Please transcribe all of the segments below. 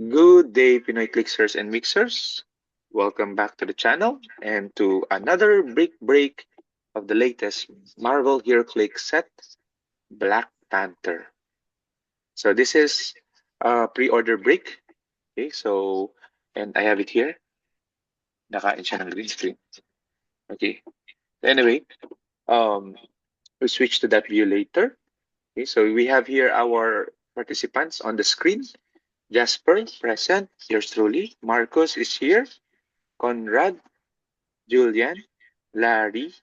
Good day, Pinoy Clicksers and Mixers. Welcome back to the channel and to another break of the latest Marvel Hero Click set, Black Panther. So this is a pre-order break. Okay, and I have it here. Nakain siya ng green screen. Okay. Anyway, um, we'll switch to that view later. Okay, so we have here our participants on the screen. Jasper, present. Yours truly. Marcos is here. Conrad, Julian, Larry,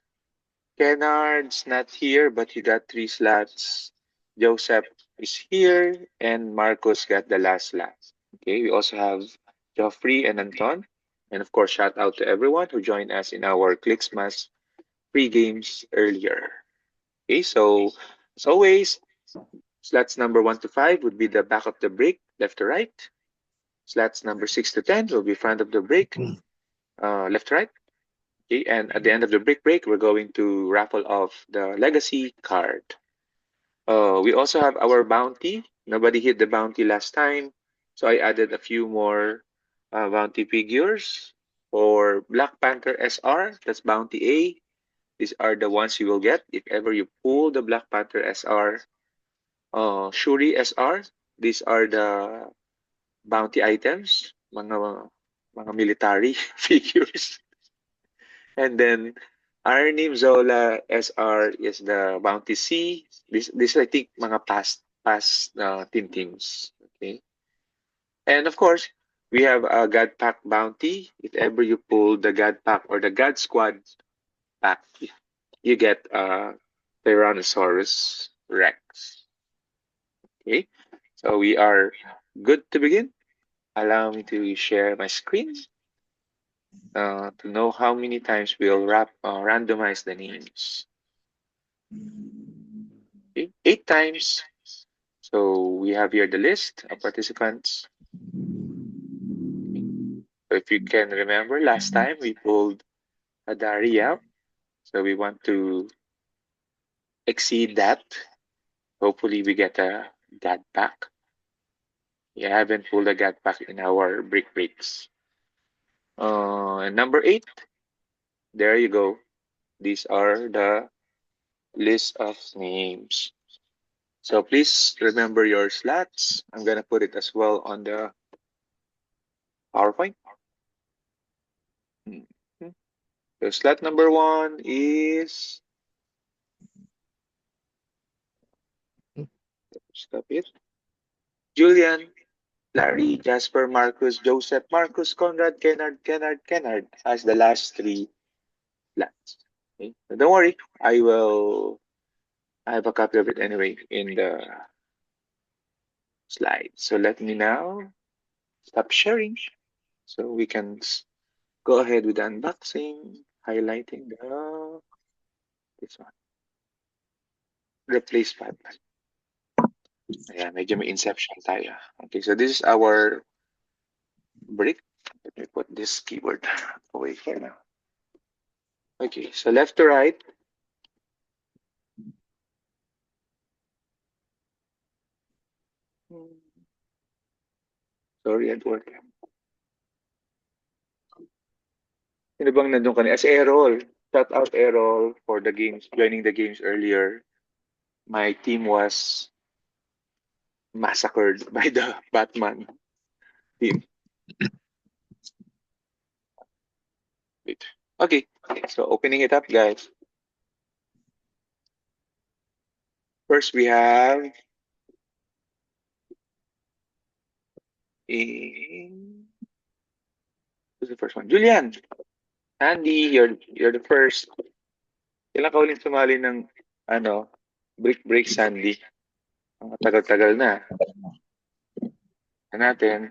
Kennard's not here, but he got 3 slots. Joseph is here, and Marcos got the last slot. Okay, we also have Geoffrey and Anton. And of course, shout out to everyone who joined us in our Clicksmas pre-games earlier. Okay, so as always, slots number 1 to 5 would be the back of the break, left to right. Slots number 6 to 10 will be front of the break, left to right. Okay, and at the end of the break, we're going to raffle off the legacy card. We also have our bounty. Nobody hit the bounty last time, so I added a few more bounty figures for Black Panther SR. That's bounty A. These are the ones you will get if ever you pull the Black Panther SR. Shuri SR. These are the bounty items, mga military figures. And then Arnim Zola SR is the Bounty C. This I think mga past team teams. Okay. And of course, we have a God Pack Bounty. If ever you pull the God Pack or the God Squad pack, you get Tyrannosaurus Rex. Okay. So we are good to begin. Allow me to share my screen to know how many times we'll randomize the names. Okay, 8 times. So we have here the list of participants. So if you can remember, last time we pulled Hadari out. So we want to exceed that. Hopefully we get a God pack. We haven't pulled a God pack in our breaks. And number 8, there you go. These are the list of names. So please remember your slots. I'm gonna put it as well on the PowerPoint. Mhm. So slot number 1 is stop it. Julian, Larry, Jasper, Marcus, Joseph, Marcus, Conrad, Kennard as the last 3 slots. Okay? So don't worry, I have a copy of it anyway in the slide. So let me now stop sharing so we can go ahead with the unboxing, highlighting this one. Replace button. Ayan, medyo may inception tayo. Okay, so this is our brick. Let me put this keyboard away for now. Okay, so left to right. Sorry, Edward. Sino bang nandun kanina? Si Errol. Shout out Errol for the games, joining the games earlier. My team was massacred by the Batman team. Wait. Okay, so opening it up, guys. First, we have who's the first one? Julian. Andy, you're the first. Kailan ka ulit sumali ng ano, break Sandy? Ang tagal-tagal na. Natin.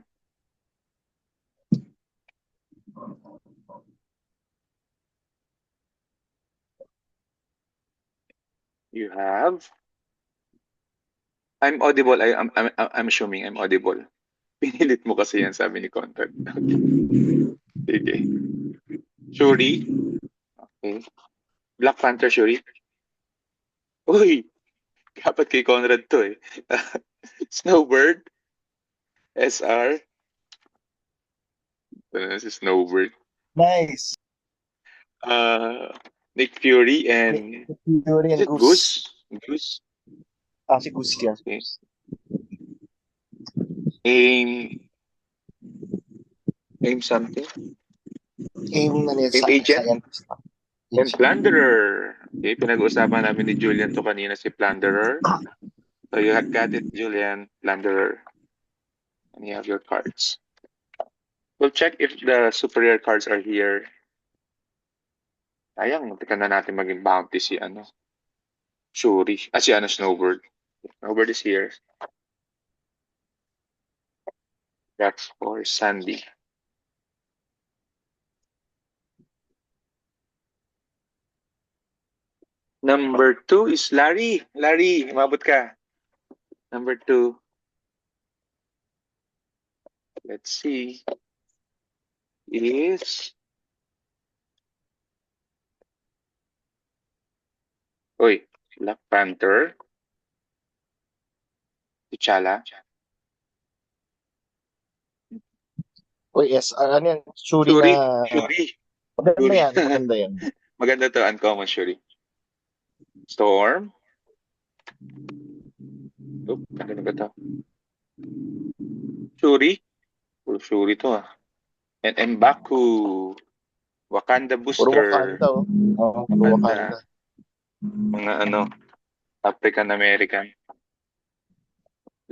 You have I'm audible. I'm assuming I'm audible. Pinilit mo kasi yan, sabi ni Conrad. Sige. Shuri. Okay. Black Panther Shuri. Uy! Dapat kay Conrad to eh. Snowbird. SR. Si Snowbird. Nice. Uh, Nick Fury Nick and Fury is and it Goose. Goose? Goose? Ah, si Goose yan. Okay. Aim, aim something. Aim na niya Aim sa agent scientist. and Plunderer. Okay, pinag-uusapan namin ni Julian to kanina si Plunderer. So you got it, Julian. Plunderer. And you have your cards. We'll check if the superior cards are here. Sayang, muntikan na natin maging bounty si Shuri. Si Snowbird. Snowbird is here. That's for Sandy. Number 2 is Larry. Larry, umabot ka. Number 2. Let's see. Is... Uy, Black Panther. T'Challa. Uy, yes. Ano yan? Shuri na. Shuri. Shuri. Maganda Shuri. yan. Maganda yan. Maganda to. Uncommon Shuri. Storm. Oop, ano ba to? Shuri. Puro Shuri to And M'Baku. Wakanda Puro Booster. Wakanda, oh. Oo, puro Wakanda. Wakanda. Mga African American.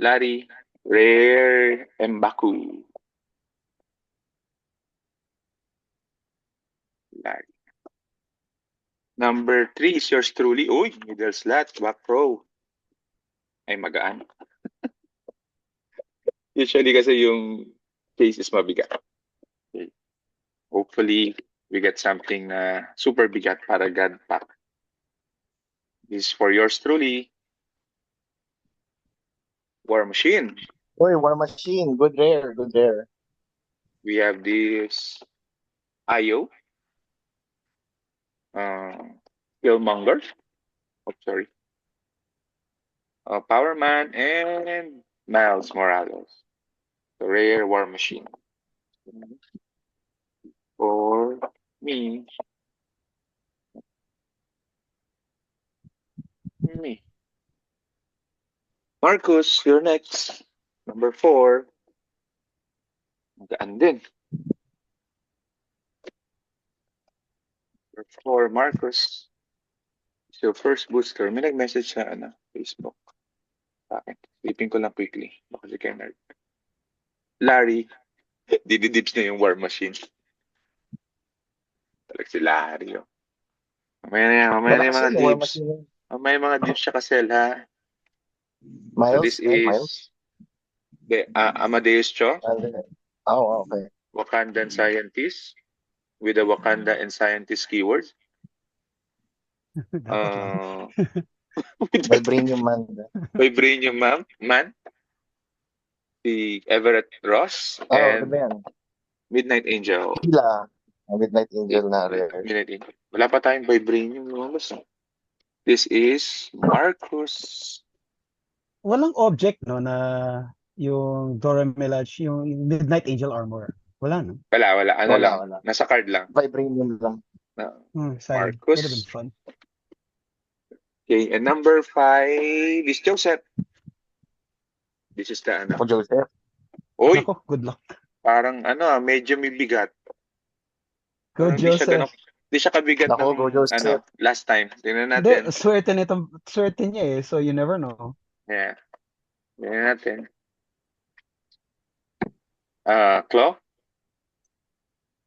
Larry. Rare M'Baku. Larry. Number 3 is yours truly. Uy, middle slot, back row. Ay, magaan. Usually kasi yung case is mabigat. Okay. Hopefully, we get something na super bigat para God pack. This is for yours truly. War Machine. Uy, War Machine. Good rare. Good rare. We have this Ayo. Killmonger. Oh, sorry. Power Man and Miles Morales. The rare War Machine. For me. Me. Marcus, you're next. Number 4. Magaan din. Number 4, Marcus. It's your first booster. May nag-message sa Facebook. Sa akin. Sleeping ko lang quickly. Baka si Kennard. Larry. Dididibs na yung War Machine. Talag si Larry. Oh. Mamaya na yan. Mamaya na yung Malakas mga yun, yung War dibs. Machine. Mamaya yung mga dibs siya kasel, ha? So this Miles? Miles? is Amadeus Cho, Oh, okay. Wakandan scientist with a Wakanda and scientist keyword. Dapat lang. With Vibranium Man. Vibranium Man, si Everett Ross, Oh, and ganda yan. Midnight Angel. Sila. Midnight Angel na rare. Midnight Angel. Wala pa tayong Vibranium lumabas. This is Marcus. Walang object, no, na yung Dora Milaje, yung Midnight Angel armor. Wala, no? Wala. Ano Wala, lang. wala. Nasa card lang. Vibranium lang. Sayang. Marcus. Would have been fun. Okay, and number 5 is Joseph. This is the Ako, Joseph. Uy, Nako, good luck. parang medyo may bigat. Go, Parang Joseph. Hindi siya kabigat Nako, ng go, Joseph. last time. Tingnan Hindi, natin. swerte niya eh. So you never know. Yeah. Tingnan natin. Claw?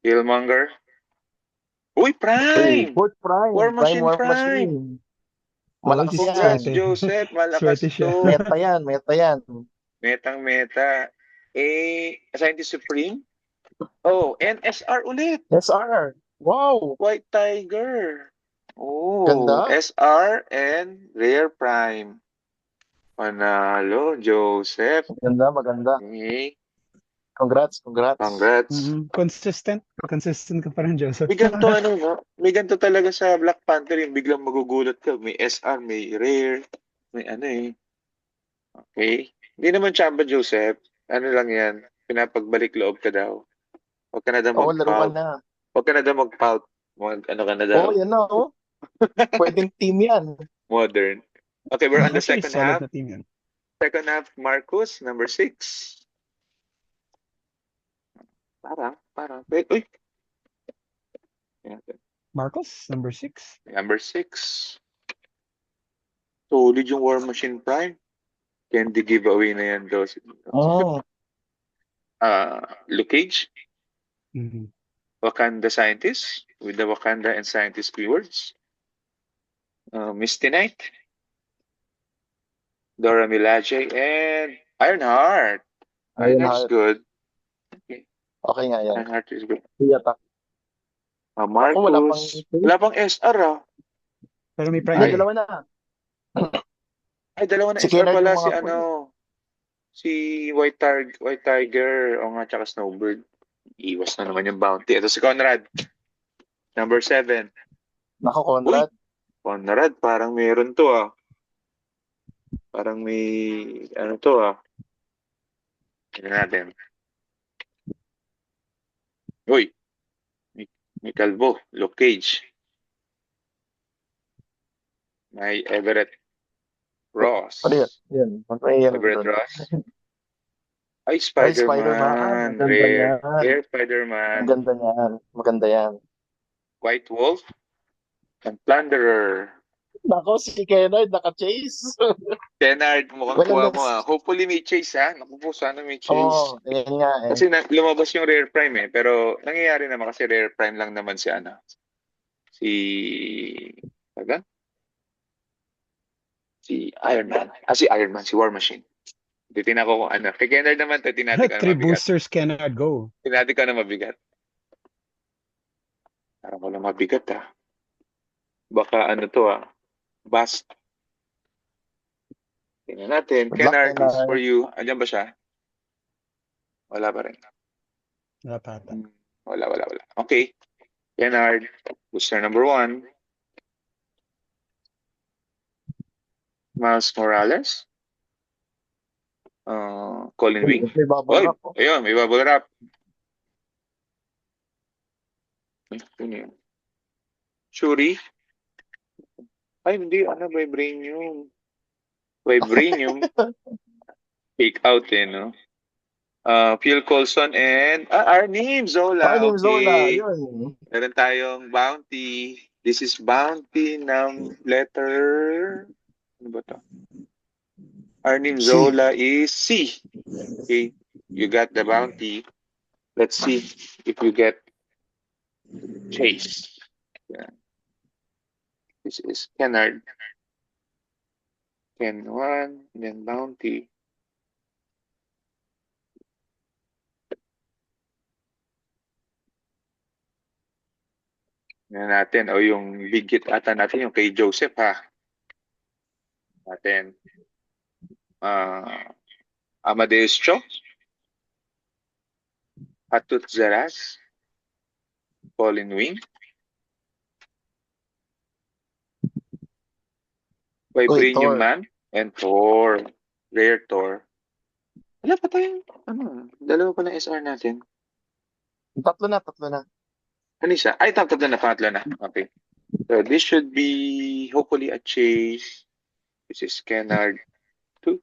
Killmonger? Uy, Prime! Fourth Prime. War Machine War Prime! Machine. Oh, Malakas si yan. Congrats, swerte. Joseph. Malakas Swerte siya. to. Meta yan, meta yan. Metang meta. Scientist Supreme? Oh, NSR ulit. SR. Wow. White Tiger. Oh, Ganda. SR and Rare Prime. Panalo, Joseph. Maganda. Okay. Congrats. Consistent ka pa rin, Joseph. May ganito no? May ganito talaga sa Black Panther yung biglang magugulat ka. May SR, may Rare, may Okay. Hindi naman Chamba, Joseph. Ano lang yan? Pinapagbalik loob ka daw. Huwag ka na daw Oo, laro ka mag-pulp. na. Huwag ka na daw mag-pulp. Ano ka na daw? Oo, yan na, oh. Pwedeng team yan. Modern. Okay, we're on the Actually, second solid half. na team yun. Second half, Marcus, number 6. Parang. Wait, uy. Ayan, Marcos, number 6. number 6. Solid yung War Machine Prime. Candy giveaway na yan daw. Oh, Luke Cage, Mhm. Wakanda Scientist, with the Wakanda and Scientist keywords. Misty Knight, Dora Milaje, and Ironheart. Ironheart's Ironheart. good. Okay nga yan. Ironheart is good. Yata. Ako, wala pang Marcus. Wala pang SR Pero may Hindi, Prime. dalawa na. Ay, dalawa na Si SR Kennard pala. yung Si mga si White Tiger. O nga, tsaka Snowbird. Iwas na naman yung bounty. Ito si Conrad. Number 7. Nako, Uy, Conrad. Conrad, parang meron to Parang may, ano to Tingnan natin. Uy, may Calvo, Luke Cage, may Everett Ross. Ano yun? Yan. May yan Everett doon. Ross. Ay, Ay, Spider-Man. Spider-Man. Ang ganda Rare. niyan. Rare Ang Spider-Man. ganda niyan. Maganda yan. White Wolf and Plunderer. Nako, si Kennard naka-chase. Kennard, mukhang Walang kuha mo nas... Hopefully may chase Naku po, sana may chase. Oo, yan nga eh. Kasi lumabas yung Rare Prime pero nangyayari naman kasi Rare Prime lang naman si Taga? Si Iron Man. Si Iron Man, si War Machine. Titignan ko kung ano. Kay Kennard naman, tinati ka na 3 mabigat. boosters cannot go. Tinati ka na mabigat. Parang wala mabigat Baka ano to Bust. Tingnan natin. Good luck, Kennard, this is Kennard. for you. Andiyan ba siya? Wala pa rin. Wala pa ata. Wala. Okay. Kennard, booster number 1. Miles Morales. Colin Wing. May bubble Oy, wrap, oh. ayun, may bubble wrap. Ano yun? Shuri. Ay, hindi. Vibranium. Vibranium. Fake out no? Phil Coulson and Arnim Zola. Arnim Zola, Okay. yun. Meron tayong bounty. This is bounty ng letter. Ano ba to? Arnim C. Zola is C. Okay. You got the bounty. Let's see if you get Chase. Yeah. This is Kennard. Ken 1, then bounty. Yan natin. O yung big hit ata natin, yung kay Joseph Natin. Amadeus Cho. Hatut Zaras. Colin Wing. Vibranium Thor. Man. And Thor. Rare Thor. Wala pa tayong, dalawa pa na SR natin. Tatlo na. Ano isa? Ay, tatlo na, pangatlo na. Okay. So this should be hopefully a chase. This is Kennard 2.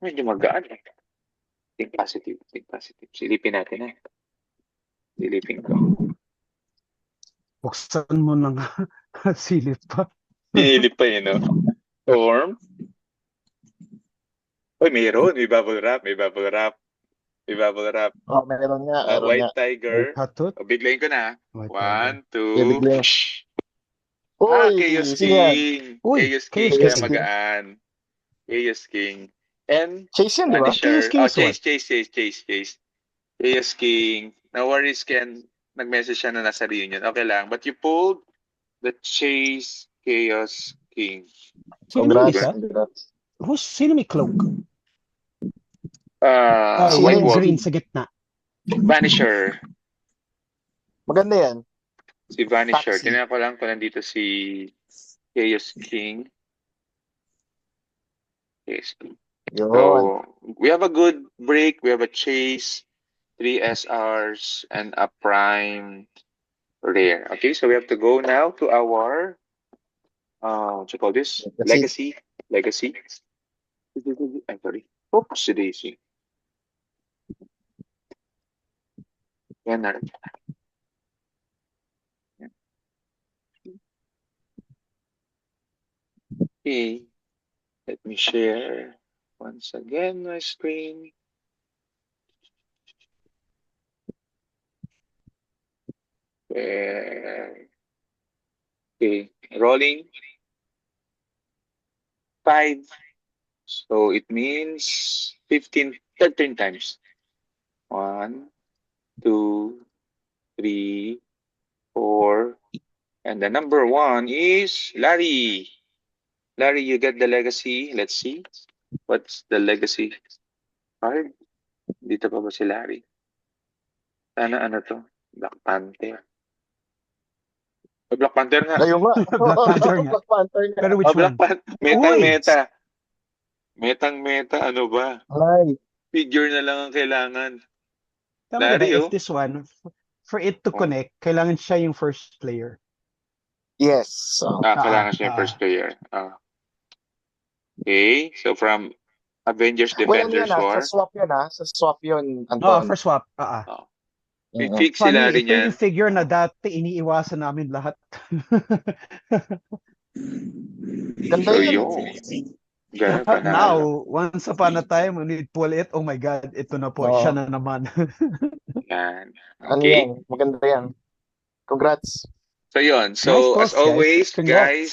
Medyo magaan Think positive. Silipin natin Silipin ko. Buksan mo ng silip pa. Silip pa Storm. Uy, mayroon. May bubble wrap. Oh, meron nga. White Tiger. Hatut. Biglayin ko na. White 1, 2. biglayin. Uy, Chaos sino yan? King. Uy, Chaos King. Chaos Kaya King. magaan. Chaos King. And Chase yan, di ba? Punisher. Chaos King is what? Chase. Chaos King. No worries, Ken. Nag-message siya na nasa reunion. Okay lang. But you pulled the Chase Chaos King. Sino yung Congrats. isa? Sino may cloak? Si White yung Wolf. green sa gitna. Vanisher. Maganda yan. Si Vanisher. Taxi. Tingnan ko lang kung nandito si Chaos King. Chaos King. Yun. So we have a good break. We have a chase, 3 SRs, and a prime rare. Okay, so we have to go now to our what you call this? Legacy. Legacy. I'm sorry. Oops, daisy. Yan na. Okay, let me share once again my screen. Okay, rolling 5. So it means 13 times. 1, 2, 3, 4. And the number 1 is Larry. Larry, you get the legacy. Let's see. What's the legacy card? Dito pa ba si Larry? Sana ano to? Black Panther. Black Panther nga. Ayun nga. Black Panther nga. Black Panther nga. Pero which Black one? Panther. Uy! Metang-meta. Ano ba? Ay. Figure na lang ang kailangan. Tama Larry, diba, oh. if this one, for it to Oh. connect, kailangan siya yung first player. Yes. So, Kailangan siya yung first player. Okay. So from Avengers well, ano Defenders yan War. sa swap yun Sa swap yun, Oh, Anton. for swap. Fix si Funny, Larry ito niyan. yung figure na dati iniiwasan namin lahat. Ganda So yun. Ganun But panalo. now, once upon a time, when we pull it, oh my God, ito na po, Oo. siya na naman. Yan. Ano Okay. yan? Maganda yan. Congrats. So yun. Nice So post, as always, Congrats. guys,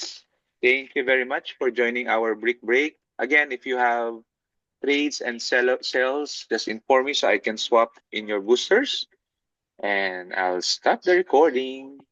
thank you very much for joining our Brick Break. Again, if you have trades and sales, just inform me so I can swap in your boosters. And I'll stop the recording.